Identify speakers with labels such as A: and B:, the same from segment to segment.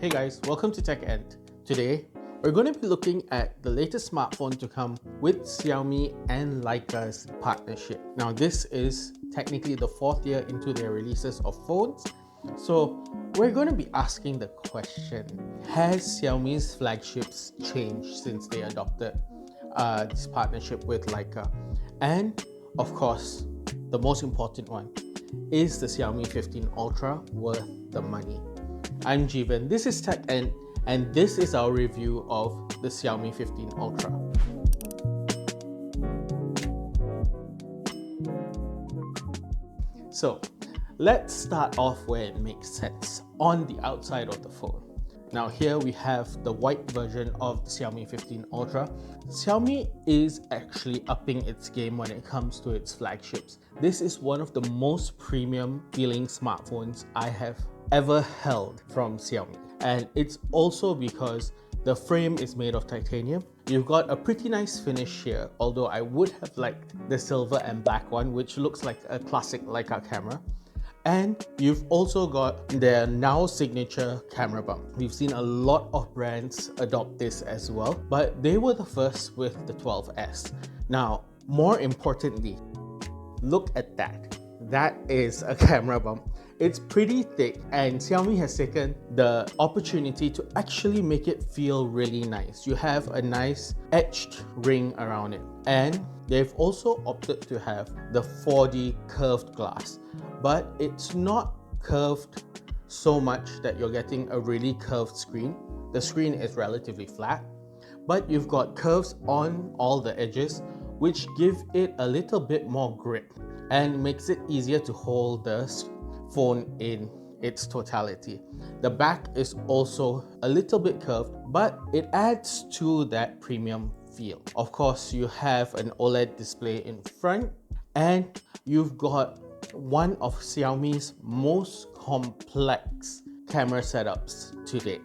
A: Hey guys, welcome to Tech End. Today, we're going to be looking at the latest smartphone to come with Xiaomi and Leica's partnership. Now, this is technically the fourth year into their releases of phones. So, we're going to be asking the question, has Xiaomi's flagships changed since they adopted this partnership with Leica? And, of course, the most important one, is the Xiaomi 15 Ultra worth the money? I'm Jeevan, this is Tech End, and this is our review of the Xiaomi 15 Ultra. So, let's start off where it makes sense, on the outside of the phone. Now here we have the white version of the Xiaomi 15 Ultra. Xiaomi is actually upping its game when it comes to its flagships. This is one of the most premium feeling smartphones I have ever held from Xiaomi. And it's also because the frame is made of titanium. You've got a pretty nice finish here, although I would have liked the silver and black one, which looks like a classic Leica camera. And you've also got their now signature camera bump. We've seen a lot of brands adopt this as well, but they were the first with the 12S. Now, more importantly, look at that. That is a camera bump. It's pretty thick, and Xiaomi has taken the opportunity to actually make it feel really nice. You have a nice etched ring around it, and they've also opted to have the 4D curved glass, but it's not curved so much that you're getting a really curved screen. The screen is relatively flat, but you've got curves on all the edges, which give it a little bit more grip and makes it easier to hold the phone in its totality. The back is also a little bit curved, but it adds to that premium feel. Of course, you have an OLED display in front, and you've got one of Xiaomi's most complex camera setups to date.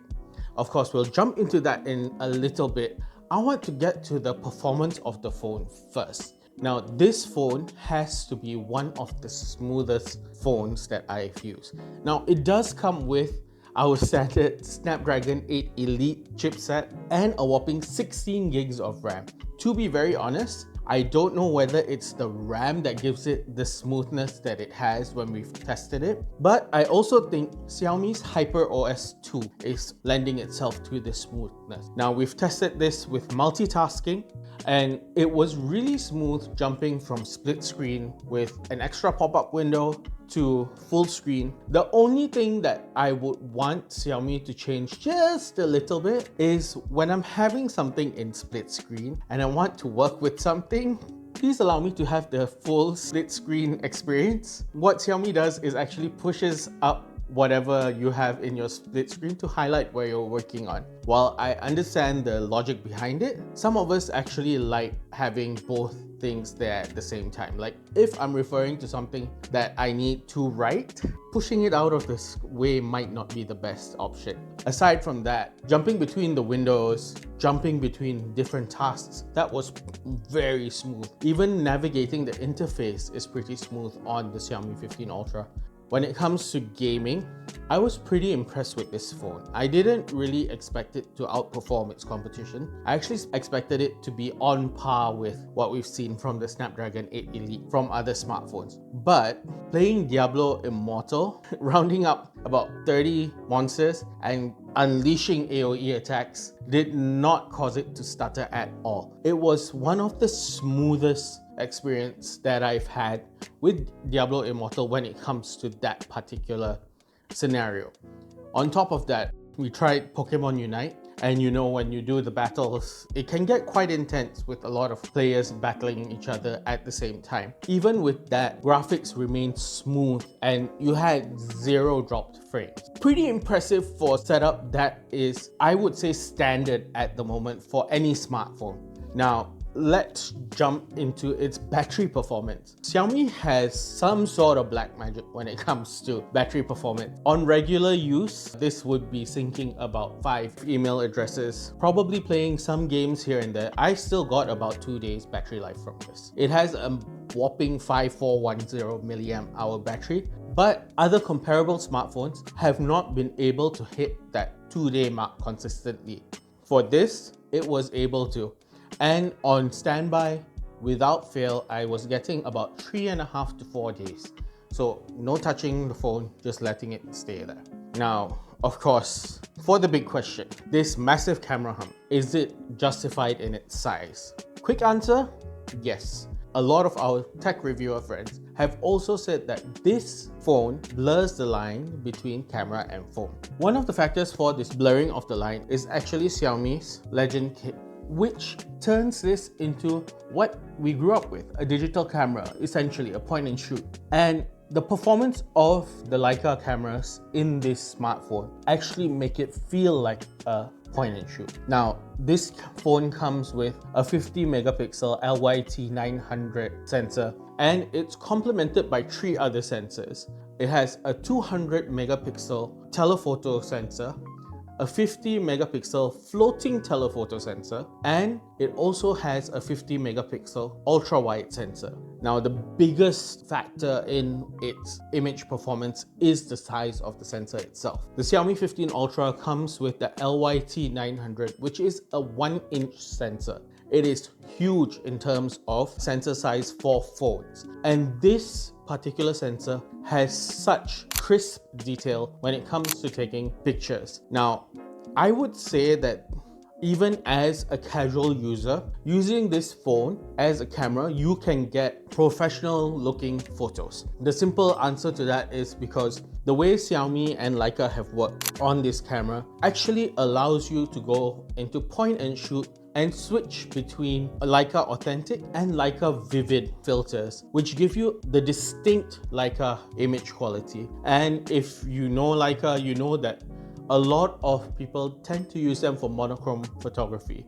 A: Of course, we'll jump into that in a little bit. I want to get to the performance of the phone first. Now, this phone has to be one of the smoothest phones that I've used. Now, it does come with our standard Snapdragon 8 Elite chipset and a whopping 16 gigs of RAM. To be very honest, I don't know whether it's the RAM that gives it the smoothness that it has when we've tested it, but I also think Xiaomi's HyperOS 2 is lending itself to the smoothness. Now, we've tested this with multitasking, and it was really smooth jumping from split screen with an extra pop-up window to full screen. The only thing that I would want Xiaomi to change just a little bit is when I'm having something in split screen and I want to work with something, please allow me to have the full split screen experience. What Xiaomi does is actually pushes up whatever you have in your split screen to highlight where you're working on. While I understand the logic behind it, some of us actually like having both things there at the same time. Like if I'm referring to something that I need to write, pushing it out of this way might not be the best option. Aside from that, jumping between the windows, jumping between different tasks, that was very smooth. Even navigating the interface is pretty smooth on the Xiaomi 15 Ultra. When it comes to gaming, I was pretty impressed with this phone. I didn't really expect it to outperform its competition. I actually expected it to be on par with what we've seen from the Snapdragon 8 Elite from other smartphones. But playing Diablo Immortal, rounding up about 30 monsters and unleashing AoE attacks did not cause it to stutter at all. It was one of the smoothest experience that I've had with Diablo Immortal when it comes to that particular scenario. On top of that, we tried Pokemon Unite, and you know, when you do the battles, it can get quite intense with a lot of players battling each other at the same time. Even with that, graphics remained smooth and you had 0 dropped frames. Pretty impressive for a setup that is, I would say, standard at the moment for any smartphone. Now, let's jump into its battery performance. Xiaomi has some sort of black magic when it comes to battery performance. On regular use, this would be syncing about 5 email addresses, probably playing some games here and there. I still got about 2 days battery life from this. It has a whopping 5410 milliamp hour battery, but other comparable smartphones have not been able to hit that 2-day mark consistently. For this, it was able to. And on standby, without fail, I was getting about 3.5 to 4 days. So no touching the phone, just letting it stay there. Now, of course, for the big question, this massive camera hump, is it justified in its size? Quick answer, yes. A lot of our tech reviewer friends have also said that this phone blurs the line between camera and phone. One of the factors for this blurring of the line is actually Xiaomi's Legend Kit, which turns this into what we grew up with, a digital camera, essentially a point and shoot. And the performance of the Leica cameras in this smartphone actually make it feel like a point and shoot. Now, this phone comes with a 50 megapixel LYT900 sensor, and it's complemented by 3 other sensors. It has a 200 megapixel telephoto sensor, a 50 megapixel floating telephoto sensor, and it also has a 50 megapixel ultra wide sensor. Now, the biggest factor in its image performance is the size of the sensor itself. The Xiaomi 15 Ultra comes with the LYT900, which is a 1-inch sensor. It is huge in terms of sensor size for phones. And this particular sensor has such crisp detail when it comes to taking pictures. Now, I would say that even as a casual user, using this phone as a camera, you can get professional looking photos. The simple answer to that is because the way Xiaomi and Leica have worked on this camera actually allows you to go into point and shoot and switch between Leica Authentic and Leica Vivid filters, which give you the distinct Leica image quality. And if you know Leica, you know that a lot of people tend to use them for monochrome photography.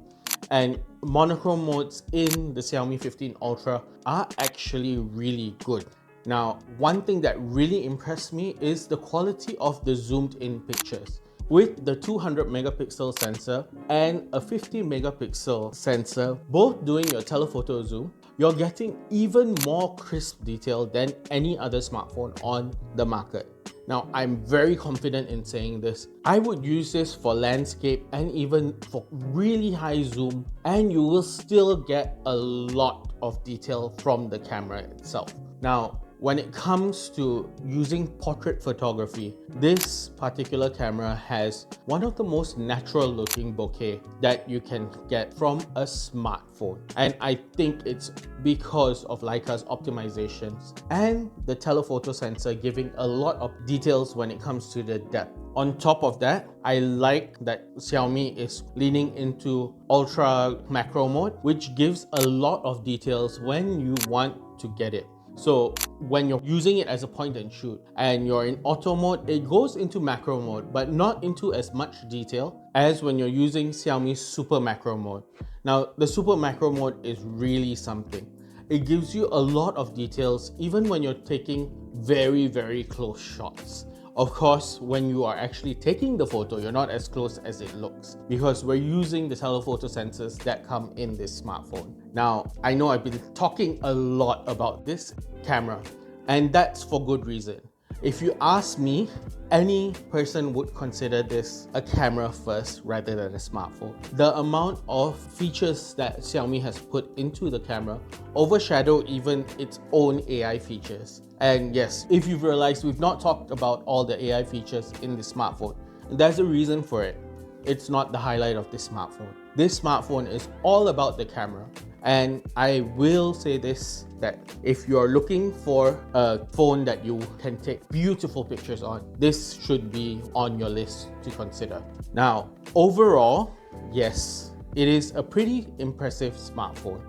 A: And monochrome modes in the Xiaomi 15 Ultra are actually really good. Now, one thing that really impressed me is the quality of the zoomed in pictures. With the 200 megapixel sensor and a 50 megapixel sensor, both doing your telephoto zoom, you're getting even more crisp detail than any other smartphone on the market. Now, I'm very confident in saying this. I would use this for landscape and even for really high zoom, and you will still get a lot of detail from the camera itself. Now, when it comes to using portrait photography, this particular camera has one of the most natural looking bokeh that you can get from a smartphone. And I think it's because of Leica's optimizations and the telephoto sensor giving a lot of details when it comes to the depth. On top of that, I like that Xiaomi is leaning into ultra macro mode, which gives a lot of details when you want to get it. So when you're using it as a point and shoot and you're in auto mode, it goes into macro mode, but not into as much detail as when you're using Xiaomi's super macro mode. Now, the super macro mode is really something. It gives you a lot of details even when you're taking very, very close shots. Of course, when you are actually taking the photo, you're not as close as it looks because we're using the telephoto sensors that come in this smartphone. Now, I know I've been talking a lot about this camera, and that's for good reason. If you ask me, any person would consider this a camera first rather than a smartphone. The amount of features that Xiaomi has put into the camera overshadow even its own AI features. And yes, if you've realized, we've not talked about all the AI features in the smartphone. And there's a reason for it. It's not the highlight of this smartphone. This smartphone is all about the camera. And I will say this, that if you're looking for a phone that you can take beautiful pictures on, this should be on your list to consider. Now, overall, yes, it is a pretty impressive smartphone.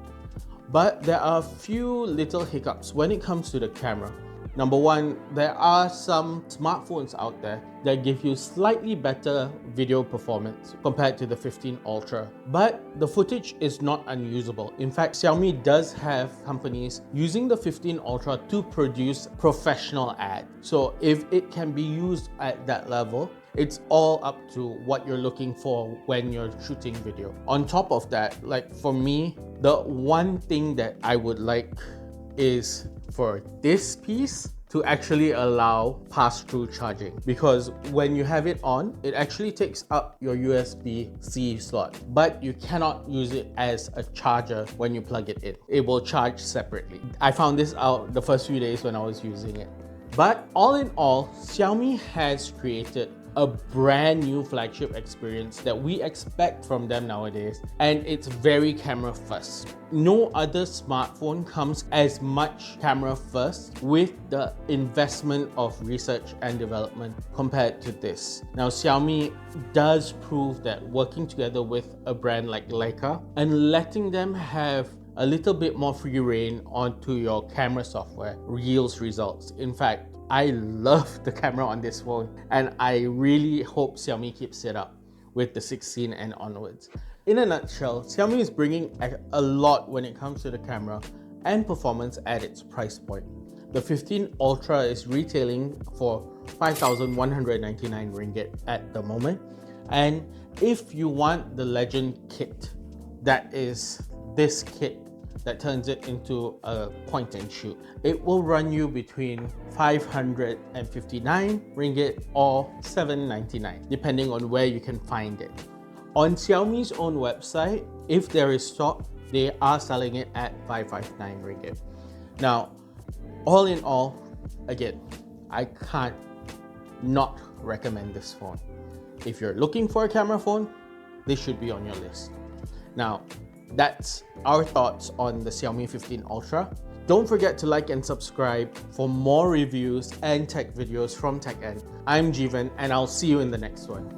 A: But there are a few little hiccups when it comes to the camera. Number one, there are some smartphones out there that give you slightly better video performance compared to the 15 Ultra, but the footage is not unusable. In fact, Xiaomi does have companies using the 15 Ultra to produce professional ads. So if it can be used at that level, it's all up to what you're looking for when you're shooting video. On top of that, like for me, the one thing that I would like is for this piece to actually allow pass-through charging, because when you have it on, it actually takes up your USB-C slot, but you cannot use it as a charger when you plug it in. It will charge separately. I found this out the first few days when I was using it. But all in all, Xiaomi has created a brand new flagship experience that we expect from them nowadays, and it's very camera first. No other smartphone comes as much camera first with the investment of research and development compared to this. Now, Xiaomi does prove that working together with a brand like Leica and letting them have a little bit more free reign onto your camera software yields results. In fact, I love the camera on this phone, and I really hope Xiaomi keeps it up with the 16 and onwards. In a nutshell, Xiaomi is bringing a lot when it comes to the camera and performance at its price point. The 15 Ultra is retailing for 5,199 ringgit at the moment, and if you want the Legend kit, that is this kit that turns it into a point and shoot, it will run you between 559 ringgit or 799, depending on where you can find it. On Xiaomi's own website, if there is stock, they are selling it at 559 ringgit. Now, all in all, again, I can't not recommend this phone. If you're looking for a camera phone, this should be on your list. Now, that's our thoughts on the Xiaomi 15 Ultra. Don't forget to like and subscribe for more reviews and tech videos from TechEnd. I'm Jeevan, and I'll see you in the next one.